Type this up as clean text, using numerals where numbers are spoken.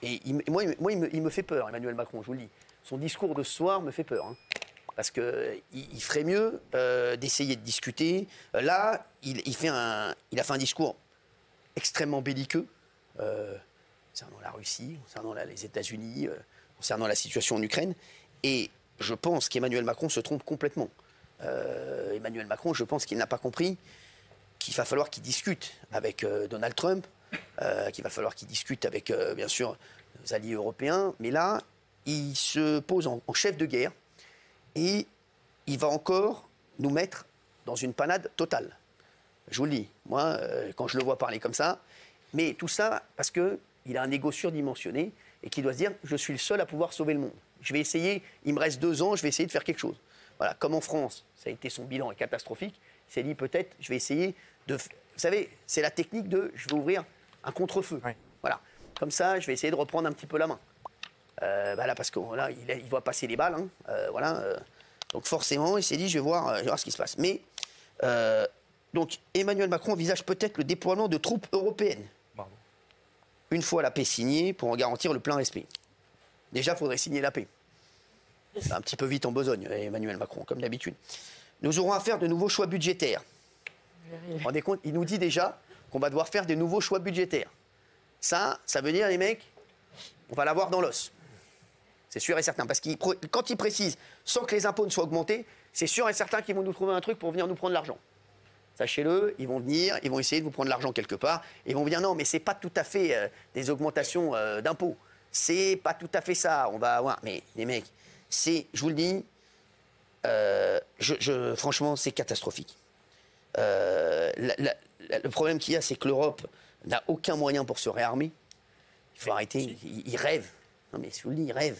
Et il me fait peur, Emmanuel Macron, je vous le dis. Son discours de ce soir me fait peur. Hein, parce qu'il ferait mieux d'essayer de discuter. Là, il a fait un discours extrêmement belliqueux concernant la Russie, concernant les États-Unis, concernant la situation en Ukraine. Et je pense qu'Emmanuel Macron se trompe complètement. Emmanuel Macron, je pense qu'il n'a pas compris qu'il va falloir qu'il discute avec Donald Trump, qu'il va falloir qu'il discute avec, bien sûr, nos alliés européens. Mais là, il se pose en chef de guerre et il va encore nous mettre dans une panade totale. Je vous le dis, moi, quand je le vois parler comme ça, mais tout ça parce qu'il a un ego surdimensionné et qu'il doit se dire « je suis le seul à pouvoir sauver le monde ». Je vais essayer, il me reste 2 ans, je vais essayer de faire quelque chose. Voilà, comme en France, ça a été son bilan est catastrophique, il s'est dit peut-être, je vais essayer de... Vous savez, c'est la technique de, je vais ouvrir un contre-feu. Oui. Voilà, comme ça, je vais essayer de reprendre un petit peu la main. Là, parce que là, il voit passer les balles. Hein, donc forcément, il s'est dit, je vais voir ce qui se passe. Mais, donc, Emmanuel Macron envisage peut-être le déploiement de troupes européennes. Bravo. Une fois la paix signée, pour en garantir le plein respect. Déjà, il faudrait signer la paix. C'est un petit peu vite en besogne, Emmanuel Macron, comme d'habitude. Nous aurons à faire de nouveaux choix budgétaires. Vous vous rendez compte, il nous dit déjà qu'on va devoir faire des nouveaux choix budgétaires. Ça veut dire, les mecs, on va l'avoir dans l'os. C'est sûr et certain. Parce que quand il précise, sans que les impôts ne soient augmentés, c'est sûr et certain qu'ils vont nous trouver un truc pour venir nous prendre l'argent. Sachez-le, ils vont venir, ils vont essayer de vous prendre l'argent quelque part. Et ils vont vous dire, non, mais c'est pas tout à fait des augmentations d'impôts. C'est pas tout à fait ça. On va avoir... Mais les mecs, je vous le dis, franchement, c'est catastrophique. Le problème qu'il y a, c'est que l'Europe n'a aucun moyen pour se réarmer. Il faut arrêter. Il rêve. Non, mais je vous le dis, il rêve.